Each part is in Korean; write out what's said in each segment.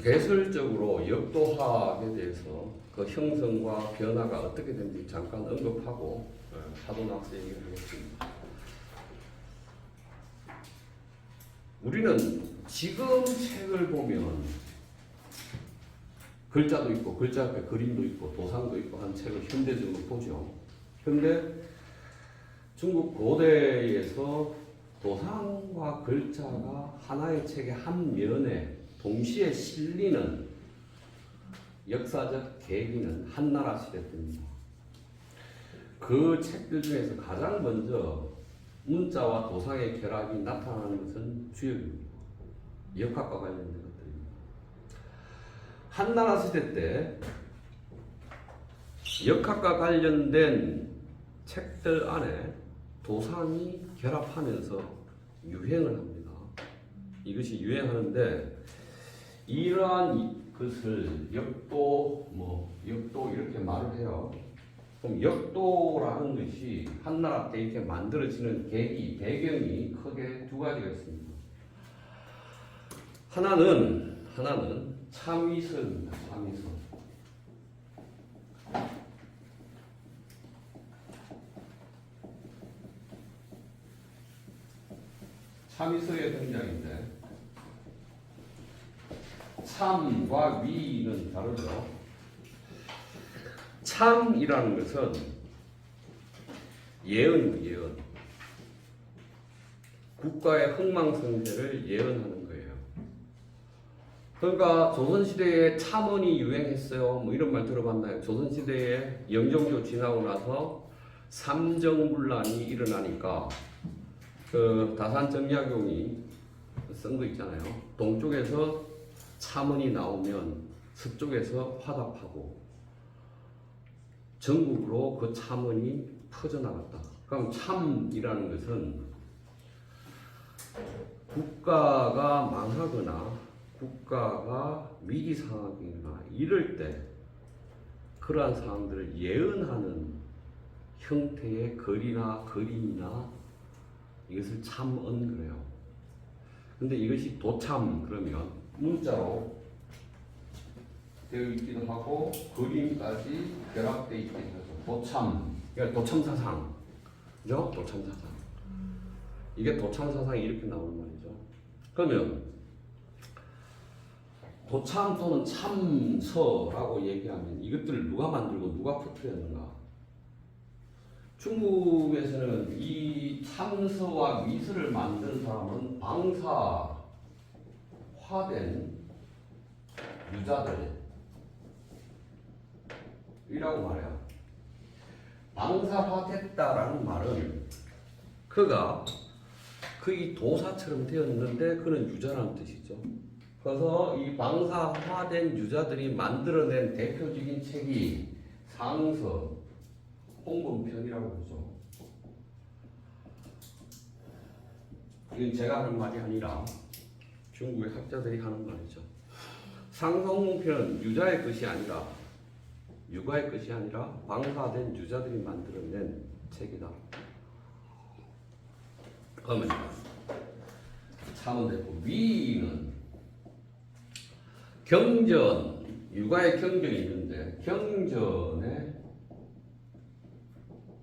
개설적으로 역도학에 대해서 그 형성과 변화가 어떻게 되는지 잠깐 언급하고 사도낙서 얘기를 하겠습니다. 우리는 지금 책을 보면 글자도 있고 글자 앞에 그림도 있고 도상도 있고 한 책을 현대적으로 보죠. 그런데 중국 고대에서 도상과 글자가 하나의 책의 한 면에 동시에 실리는 역사적 계기는 한나라 시대 때입니다. 그 책들 중에서 가장 먼저 문자와 도상의 결합이 나타나는 것은 주역입니다. 역학과 관련된 것들입니다. 한나라 시대 때 역학과 관련된 책들 안에 도상이 결합하면서 유행을 합니다. 이것이 유행하는데 이러한 것을 역도 이렇게 말을 해요. 그럼 역도라는 것이 한나라 때 이렇게 만들어지는 계기, 배경이 크게 두 가지가 있습니다. 하나는 참위서입니다. 참위서. 참위서의 등장인데 참과 위는 다르죠. 참이라는 것은 예언입니다. 예언. 국가의 흥망성쇠를 예언하는 거예요. 그러니까 조선시대에 참언이 유행했어요. 뭐 이런 말 들어봤나요? 조선시대에 영종조 지나고 나서 삼정문란이 일어나니까 그 다산정약용이 쓴 거 있잖아요. 동쪽에서 참언이 나오면 서쪽에서 화답하고 전국으로 그 참언이 퍼져나갔다. 그럼 참이라는 것은 국가가 망하거나 국가가 위기 상황이나 이럴 때 그러한 상황들을 예언하는 형태의 글이나 그림이나 이것을 참언 그래요. 근데 이것이 도참 그러면 문자로 되어 있기도 하고 그림까지 결합되어 있기도 해서 도참, 그러니까 도참사상, 그죠? 도참사상. 이게 도참사상이 이렇게 나오는 말이죠. 그러면 도참 또는 참서라고 얘기하면 이것들을 누가 만들고 누가 퍼뜨렸는가? 중국에서는 이 참서와 미서를 만든 사람은 방사화된 유자들이라고 말해요. 방사화됐다라는 말은 그가 거의 도사처럼 되었는데 그는 유자라는 뜻이죠. 그래서 이 방사화된 유자들이 만들어낸 대표적인 책이 상서, 홍범편이라고 그러죠. 이건 제가 하는 말이 아니라 중국의 학자들이 하는 말이죠. 상성홍범편은 유자의 것이 아니라 유가의 것이 아니라 방사된 유자들이 만들어낸 책이다. 그러면 참은 됐고 위는 경전, 유가의 경전이 있는데 경전에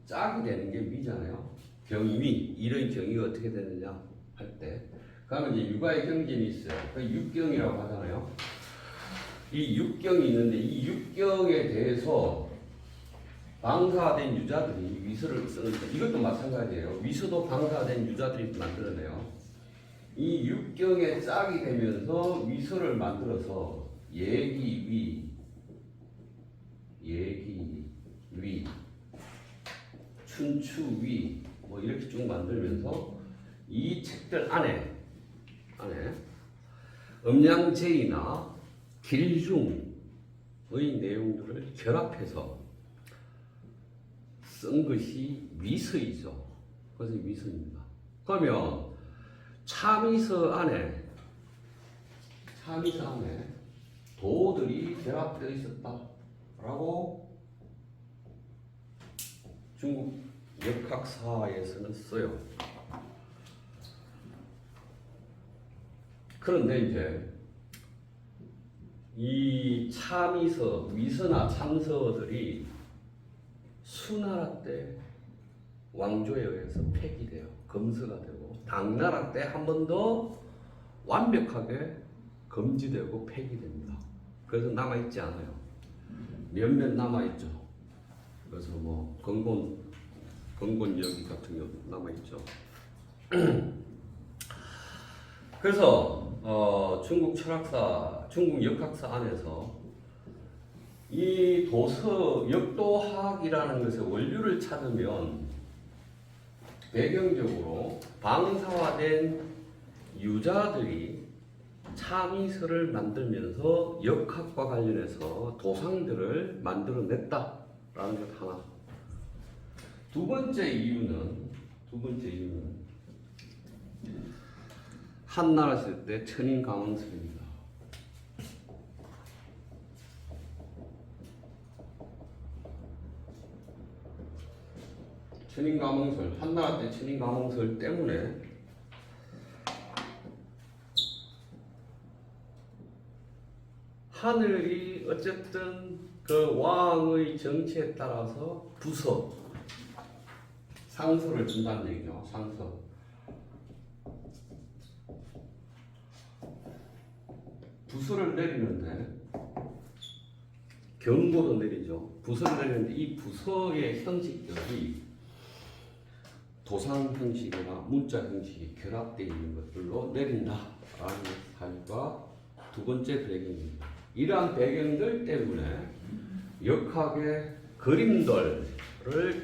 짝이 되는 게 위잖아요. 경위, 이런 경위가 어떻게 되느냐 할 때 그러면 이제 유가의 경전이 있어요. 그 육경이라고 하잖아요. 이 육경이 있는데 이 육경에 대해서 방사된 유자들이 위서를 쓰는데 이것도 마찬가지예요. 위서도 방사된 유자들이 만들어내요. 이 육경에 짝이 되면서 위서를 만들어서 예기위, 춘추위 뭐 이렇게 쭉 만들면서 이 책들 안에 음양제이나 길중의 내용들을 결합해서 쓴 것이 위서이죠. 그래서 위서입니다. 그러면 참위서 안에 도들이 결합되어 있었다라고 중국 역학사에서는 써요. 그런데 이제 이 참이서, 위서나 참서들이 수나라 때 왕조에 의해서 폐기돼요. 검서가 되고 당나라 때 한 번 더 완벽하게 금지되고 폐기됩니다. 그래서 남아있지 않아요. 몇몇 남아있죠. 그래서 뭐 건곤여기 같은 경우 남아있죠. 그래서 중국 철학사, 중국 역학사 안에서 이 도서, 역도학이라는 것의 원류를 찾으면 배경적으로 방사화된 유자들이 참이슬을 만들면서 역학과 관련해서 도상들을 만들어냈다라는 것 하나. 두 번째 이유는 한나라 시대 때 천인감흥설입니다. 천인감흥설, 한나라 때 천인감흥설 때문에 하늘이 어쨌든 그 왕의 정치에 따라서 부서, 상서를 준다는 얘기죠. 상서. 부서를 내리는데 경고도 내리죠. 부서를 내리는데 이 부서의 형식들이 도상 형식이나 문자 형식이 결합되어 있는 것들로 내린다라는 사실과 두 번째 배경입니다. 이러한 배경들 때문에 역학의 그림들을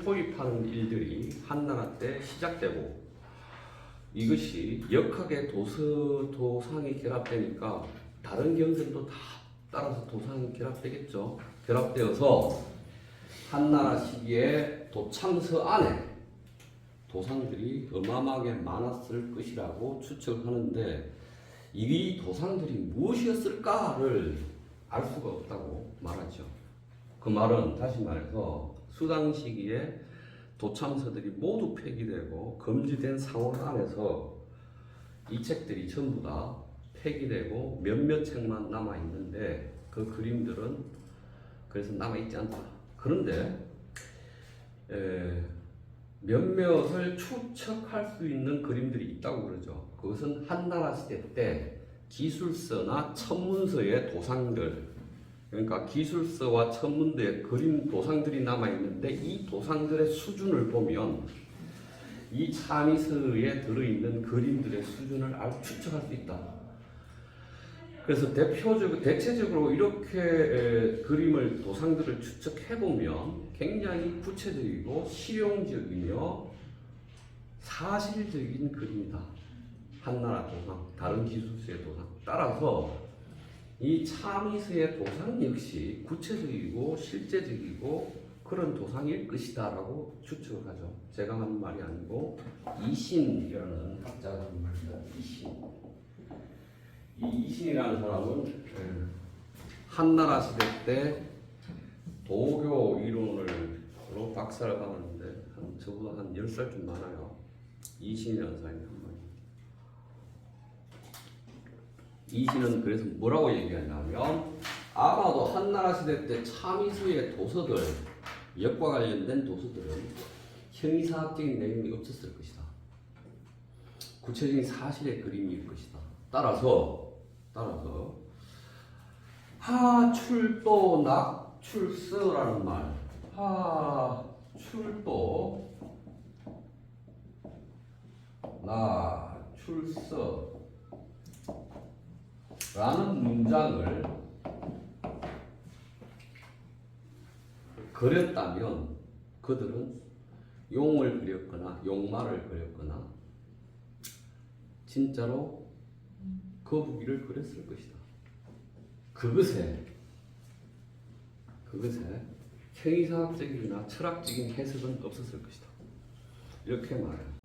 도입하는 일들이 한나라 때 시작되고 이것이 역학의 도상이 결합되니까 다른 경전도 다 따라서 도상이 결합되겠죠. 결합되어서 한나라 시기에 도참서 안에 도상들이 어마어마하게 많았을 것이라고 추측하는데 이 도상들이 무엇이었을까를 알 수가 없다고 말하죠. 그 말은 다시 말해서 수당 시기에 도참서들이 모두 폐기되고 금지된 상황 안에서 이 책들이 전부 다 폐기되고 몇몇 책만 남아있는데 그 그림들은 그래서 남아있지 않다. 그런데 몇몇을 추측할 수 있는 그림들이 있다고 그러죠. 그것은 한나라 시대 때 기술서나 천문서의 도상들, 그러니까 기술서와 천문서의 그림 도상들이 남아있는데 이 도상들의 수준을 보면 이 참이서에 들어있는 그림들의 수준을 추측할 수 있다. 그래서 대체적으로 이렇게 그림을, 도상들을 추측해보면 굉장히 구체적이고 실용적이며 사실적인 그림이다. 한나라 도상, 다른 기술서의 도상. 따라서 이 참이서의 도상 역시 구체적이고 실제적이고 그런 도상일 것이다 라고 추측을 하죠. 제가 하는 말이 아니고 이신이라는 학자가 하는 말입니다. 이 이신이라는 사람은 한나라 시대 때 도교 이론으로 박사를 받았는데 저보다 한 10살 좀 많아요. 이신이라는 사람이 한 번. 이신은 그래서 뭐라고 얘기하냐면 아마도 한나라 시대 때 참이수의 도서들, 역과 관련된 도서들은 형이사학적인 내용이 없었을 것이다. 구체적인 사실의 그림일 것이다. 따라서 하출도 낙출서라는 말, 하출도 낙출서라는 문장을 그렸다면 그들은 용을 그렸거나 용말을 그렸거나 진짜로 거북이를 그렸을 것이다. 그것에 형이사학적이나 철학적인 해석은 없었을 것이다. 이렇게 말해요.